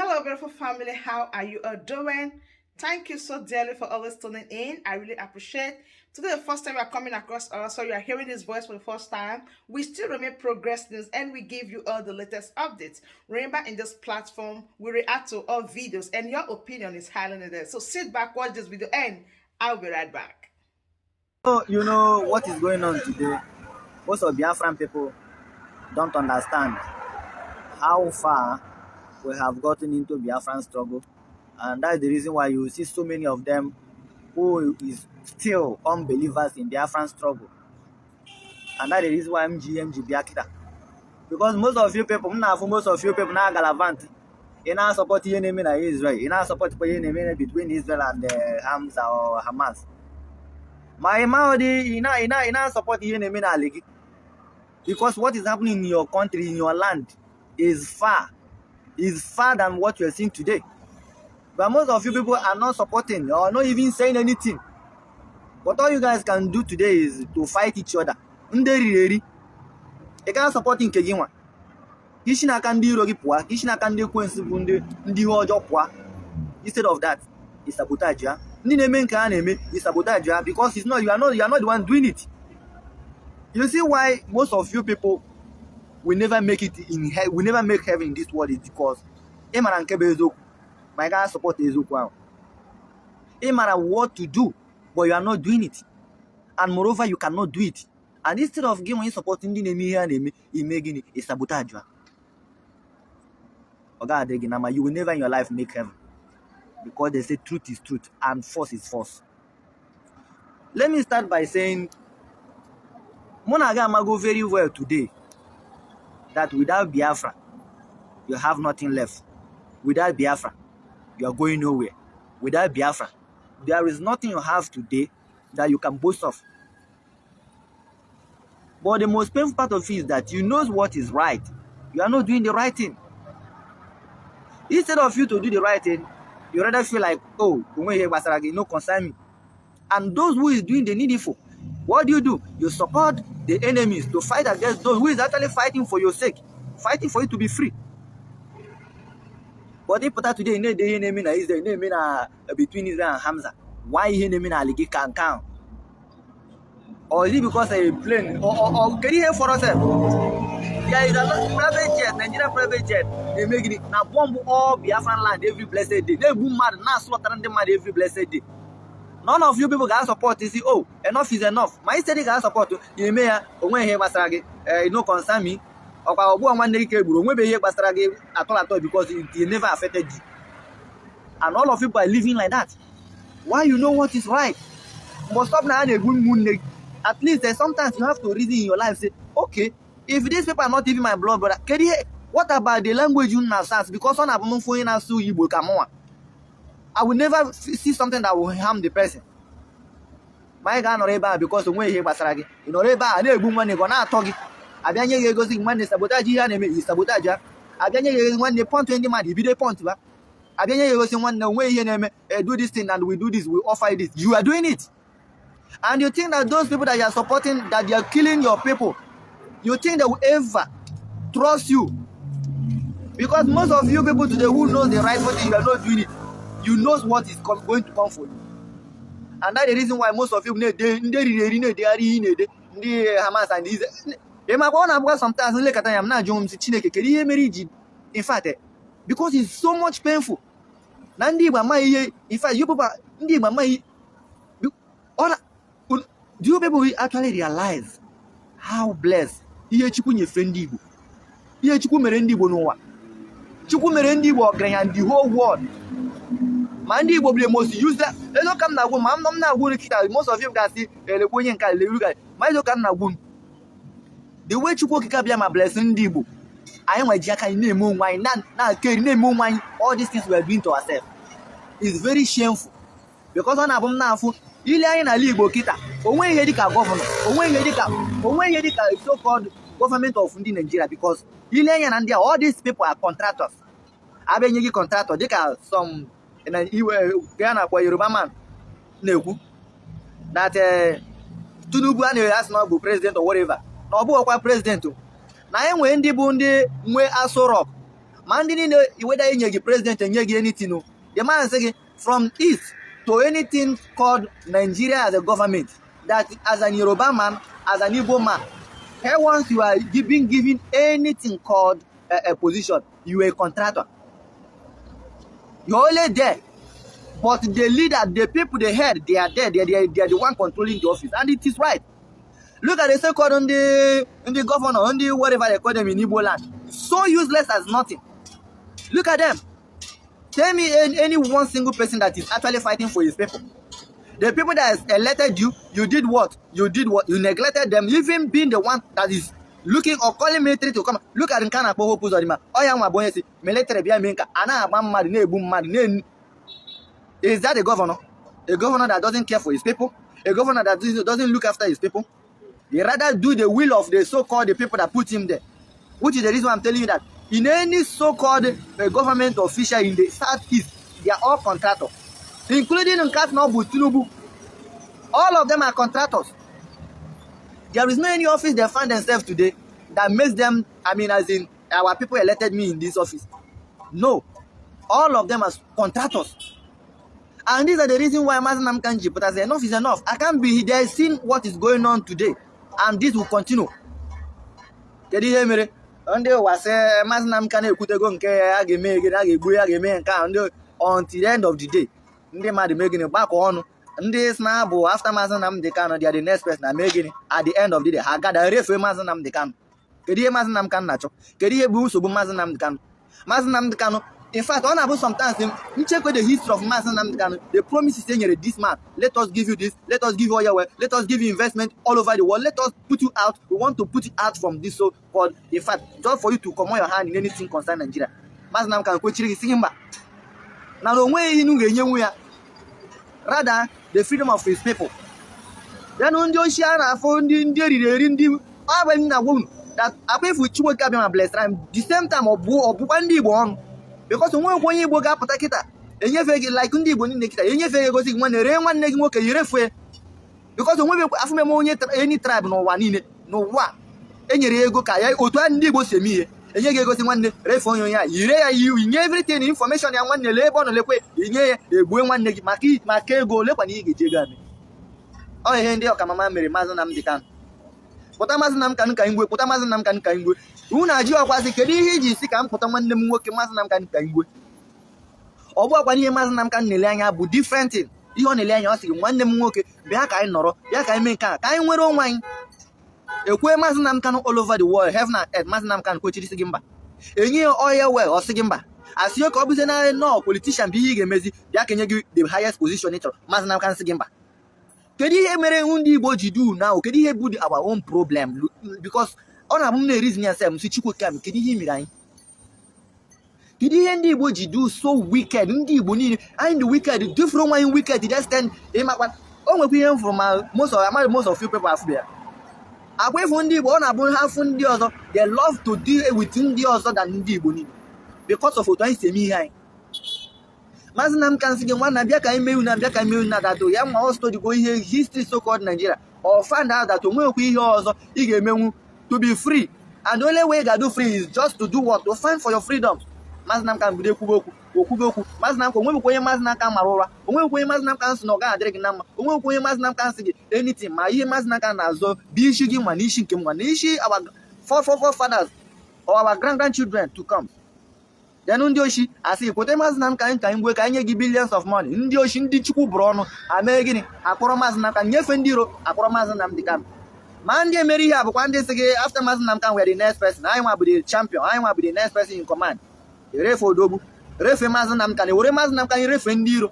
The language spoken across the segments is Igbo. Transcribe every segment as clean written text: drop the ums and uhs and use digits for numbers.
Hello, beautiful family. How are you all doing? Thank you so dearly for always tuning in. I really appreciate. Today, the first time you are coming across us, so you are hearing this voice for the first time. We still remain Progress News, and we give you all the latest updates. Remember, in this platform, we react to all videos, and your opinion is highly needed. So sit back, watch this video, and I'll be right back. So, you know what is going on today? Most of Biafran people don't understand how far we have gotten into Biafran struggle. And that's the reason why you see so many of them who is still unbelievers in Biafran struggle. And that's the reason why MG Biakita. Because most of you people now galavant. You now support enemy in Israel. You now support enemy between Israel and Hamza or Hamas. My Maudi, you now support enemy in Aligi. Because what is happening in your country, in your land, is far than what you're seeing today. But most of you people are not supporting or not even saying anything. What all you guys can do today is to fight each other. You can't support in Kejinwa. Kishina can do Rogi Pua, Kishina can do Quincy Instead of that, it's sabotage. It's sabotage because you are not the one doing it. You see why most of you people will never make it in hell, we never make heaven in this world is because my guy support Ezoku. No matter what to do, but you are not doing it. And moreover, you cannot do it. And instead of giving supporting the enemy here and making it a sabotage. You will never in your life make heaven. Because they say truth is truth and false is false. Let me start by saying Monaga go very well today. That without Biafra, you have nothing left. Without Biafra, you are going nowhere. Without Biafra, there is nothing you have today that you can boast of. But the most painful part of it is that you know what is right. You are not doing the right thing. Instead of you to do the right thing, you rather feel like, oh, no concern me. And those who is doing the needful, what do? You support the enemies to fight against those who is actually fighting for your sake, fighting for you to be free. But if today, the enemy is the enemy between Israel and Hamza. Why enemy Aligi can count? Or is it because a plane? Or can you hear for us? There is a private jet, Nigerian private jet. They make it now bomb all Biafran land every blessed day. They boom mad, now slaughter them mad every blessed day. None of you people can support. You see, oh, enough is enough. My study can support you. May when he was no concern me. Or one day maybe he was at all because it never affected you. And all of you are living like that. Why you know what is right? But stop now and a good moon. At least sometimes you have to reason in your life. Say, okay, if these people are not even my blood brother, what about the language you now start? Because on a phone now so you will come on. I will never see something that will harm the person. My guy no reba because when he was raggy, you know reba and a woman gonna talk it. Abanya ye goes in one sabotage enemy is sabotage. Abanya ye when they point to any man, he be the point. Abanya ye goes in one way he do this thing and we do this, we offer this. You are doing it. And you think that those people that you are supporting, that they are killing your people, you think they will ever trust you? Because most of you people today who know the right thing, you are not doing it. You know what is going to come for you. And that's the reason why most of you need the Hamas and these. Sometimes I'm not in fact, because it's so much painful. In fact, you people do you people actually realize how blessed the whole world? Mandi will be most used. They don't come now. Most of you guys see the Korean guy. My look at now. The way you cook my blessing, Dibu. I am a jack. I name moon wine. Now, name moon wine. All these things we are doing to ourselves. It's very shameful. Because on a bomb now, Ilia in a legal kita. When you government, when you so-called government of Nigeria, because Ilia and all these people are contractors. I've been contractor. They are some. And then you were Ghana for Yoruba man. No, that Tunubu has not be president or whatever. No, president. Now, when the Bunde, where I saw up, Man didn't know whether you president and you anything. The man say from east to anything called Nigeria as a government, that as an Yoruba man, as an Igbo man, here once you are being given anything called a position, you are a contractor. You're only there. But the leader, the people, the head, they are there. They are the one controlling the office. And it is right. Look at the so-called on the governor, on the whatever they call them in Igbo land. So useless as nothing. Look at them. Tell me any one single person that is actually fighting for his people. The people that has elected you, you did what? You did what? You neglected them. Even being the one that is looking or calling military to come. Look at Nkana Poho Puzodima. Oh, yeah, my boy, military be a minka. Ana abam mad, ne boom mad, ne. Is that a governor? A governor that doesn't care for his people? A governor that doesn't look after his people? He rather do the will of the so-called the people that put him there. Which is the reason why I'm telling you that in any so-called government official in the southeast, they are all contractors. Including Nkatnobu, Tinubu. All of them are contractors. There is no any office they find themselves today that makes them, I mean, as in, our people elected me in this office. No. All of them are contractors. And these are the reasons why Mazinam Kanji, but I say enough is enough. I can't be there seeing what is going on today. And this will continue. Can you hear me? And they was Mazinam Kane Kutego nke ageme until the end of the day. They might be making it back on. And this now after Mazinam Dekano, they are the next person making it at the end of the day. I got a refer Mazinam Dekano. Can you hear Mazinam Kanacho? Can you hear Busu Mazinam Dekano? Mazinam Dekano. In fact, on about sometimes you check with the history of Mazinam Dekano. The promise is saying this man, let us give you this, let us give you all your way, let us give you investment all over the world, let us put you out. We want to put you out from this so called. In fact, just for you to come on your hand in anything concerning Nigeria. Mazinam can go chiri sing back. Now the way you rather the freedom of his people. Then on your share found in the that I pay for two cabin blessed time the same time of Bukandi born. Because when you go up Patakita, and you feel like Undi Boninita, and you feel going when the rain one name work a year. Because when we have any tribe, no one in it, no one. Any rego kaya, or 20 go see me, and you go to one refon you in everything information and one labor on the way, in a one name, Maki, go, Lepani, Jigami. Oh, Hendy, or Kamama, Mary Mazanam Dikan. Potamazanam can go, Potamazanam can go. Unajua kwa sikedi sika mpotaman dem woke Mazinam kan kangwe. Obo kwa ni Mazinam kan nelanya bu different thing. Iyo nelanya o sigi nwanne m nwoke bia ka anyị nọrọ, bia ka anyị mee ka anyị nwere onwe anyị. Ekwe Mazinam kan all over the world, heaven and earth Mazinam kan ko chiri sigi mba. Enye oil well o sigi mba. Asiyo ka obize na no politician bi ihe ga-emezi, bia ka nye gi the highest position ịchọrọ. Mazinam kan sigi mba. Kedu ihe mere ndị Igbo ji do now? Kedu ihe bụ our own problem? Because on a reason yourself, Chiko Kam, can you hear me? Right? Did you end the do so wicked? Indeed, I'm the wicked, different one wicked, just stand in my one. Oh, we hear from most of few people there. Away from the one about half from the other, they love to deal with the other than the Boni because of what I say me. Mazinam can see one Nabiaka Nabiaka that to young also to go here history so called Nigeria or find out that we also to be free, and the only way you do free is just to do what? To find for your freedom. Mazinam can be Kuboku, Mazinam can Mazinam can Marora, Mazinam can Snoga, Dragonam, Mazinam can see anything. My Mazinam can also be Shigi Manishi Kimanishi, our 4 fathers or our grandchildren to come. Then Undioshi, I say, Mazinam can work and give billions of money. Indioshi, Dichu Brono, American, Akoromazinam can Yefendiro, Akoromazinam the camp. Monday, Mary have one day after Mazinam can wear the next person. I want to be the champion. I want to be the next person in command. The refo dobu, refe Mazinam can, or Mazinam can refendiro.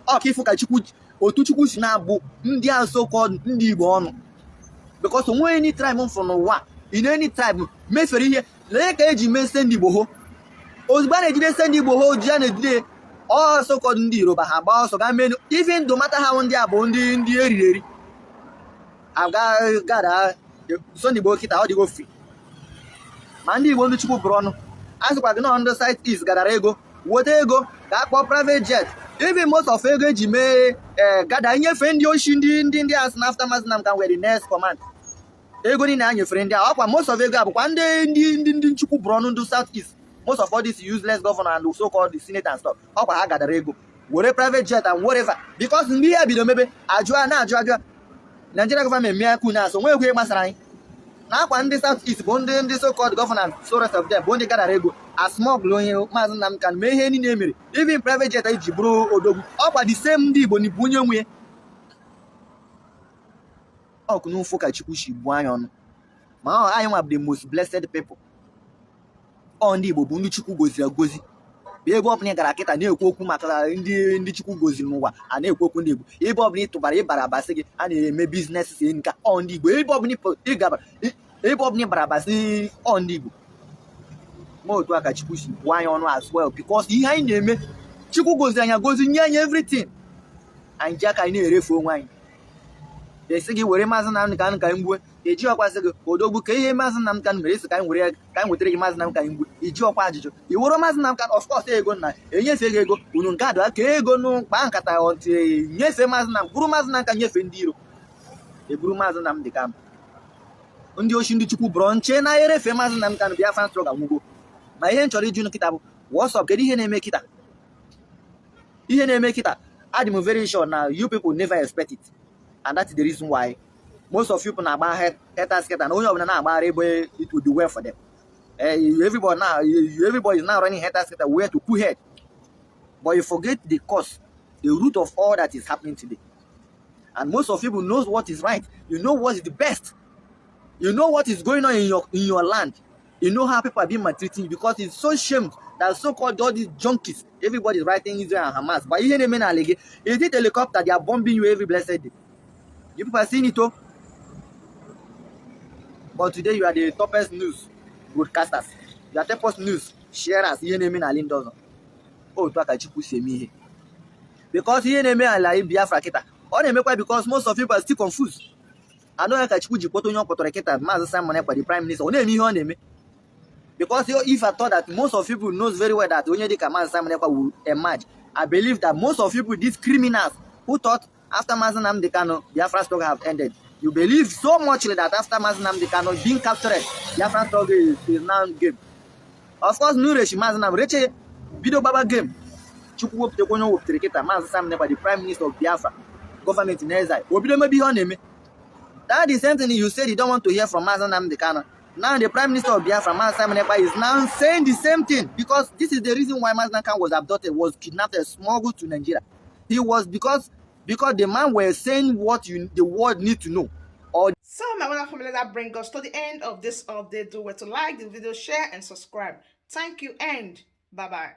Oh, Kifuka Chukuch, or Tuchukush Nabu, India so called Ndibono. Because when any tribe from one, in any tribe, Mayferi here, like age may send the boho. Osbane didn't send the boho, Janet day, all so called Ndiro, but about so I mean, even no matter how on the abondi in the area. I've got a Sunday book it out, you go free. Mandy won't you Bruno. As what no on the site is Gadarego, what ego, that private jet. Even most of Ego Jime, Gadanya friend Yoshindi Indians and after Mazinam can wear the next command. ego niile a nyefere ndị a ọkwa most of ego a bụkwa ndị nchukwu bụrụ ọnụ ndị South East. Most of all this useless governor and so called the senate and stuff ọkwa ha gadara ego were private jet and whatever because mgbe ihe bido mebe ajụ Nigeria government mee akụ na so nwe ego gbasara anyị na akwa ndị South East bụ ndị so called governor so rest of them bụ ndị gadara ego asmọgl onye maazị Nnamdi Kanu mee ihe niile emere even private jet iji bụrụ odogwu ọkwa the same ndị Igbo bụ onye nwe ọkụ n'ụfụ ka Chukwu si buo anyị ọnụ ma anyị nwa bụ the most blessed people. Ọ ndị Igbo bụ ndị Chukwu goziri agozi ebe ọbụla gara kịta na-ekwu okwu maka ndị Chukwu goziri n'ụwa a na-ekwu okwu ndị Igbo ebe ọbụla ịtụbara ịbara abasị gị a na-eme biznes si nka ọ ndị Igbo ebe ọbụla ịbara abasị ọ ndị Igbo ma otu aka Chukwu si buo anyị ọnụ as well because ihe anyị na-eme Chukwu goziri anyị agozi nye anyị everything anyị ji aka anyị na-erefu onwe anyị esi gị were maazị Nnamdi Kanu ka anyị gbue eji ọkwasị gị odogwu ka ihe maazị Nnamdi Kanu mere isi ka anyị wetara gị maazị Nnamdi Kanu mgbe iji ọkwa ajụjụ i were maazị Nnamdi Kanu of course ego na enyefe gị ego unu nke adụ ka ego n'ụkpa nkata nyefee maazị Nnamdi bụrụ maazị Nnamdi Kanu nyefee ndị iro eburu maazị Nnamdi Kanu ndị ochi ndị Chukwu bụrụ nche na erefe maazị Nnamdi Kanu Biafran struggle nwugo ma ihe m chọrọ iju nkịta bụ WhatsApp kedu ihe na-eme kịta adị m very sure na you people never expect it and that is the reason why most of you na-agba haters and onye ọbụla na-agbara ebe it will be well for them. Everybody is now running haters where to put head, but you forget the cause, the root of all that is happening today. And most of people knows what is right. You know what is the best. You know what is going on in your land. You know how people are being maltreated because it's so shame that so-called all these junkies, everybody is writing Israel and Hamas. But is it helicopter they are bombing you every blessed day? You people are seeing it all. But today you are the toppest news broadcasters. You are toppest news sharers. Oh, to Chukwu say me. Because here name ala Biafra kita. All they make because most of people are still confused. I know Chukwu jipoto nyo potore kita Maazị Simon Ekpa the prime minister. One me name. Because if I thought that most of people knows very well that only the Maazị Simon Ekpa will emerge, I believe that most of people, these criminals who thought after Maazị Nnamdi Kanu, Biafra struggle have ended. You believe so much that after Maazị Nnamdi Kanu being captured, Biafra struggle is now game. Of course, Nureshi Maazị Nnamdi video baba game. Chukwu wopte konyo wopte kita Maazị Simon Ekpa the prime minister of Biafra, government in exile. Obido maybe her name. That is the same thing you said you don't want to hear from Maazị Nnamdi Kanu. Now the prime minister of Biafra, Maazị Simon Ekpa, is now saying the same thing because this is the reason why Maazị Nnamdi Kanu was abducted, was kidnapped and smuggled to Nigeria. He was because the man was saying what the world need to know. So my wonderful family, that brings us to the end of this update. Do well to like the video, share and subscribe. Thank you and bye bye.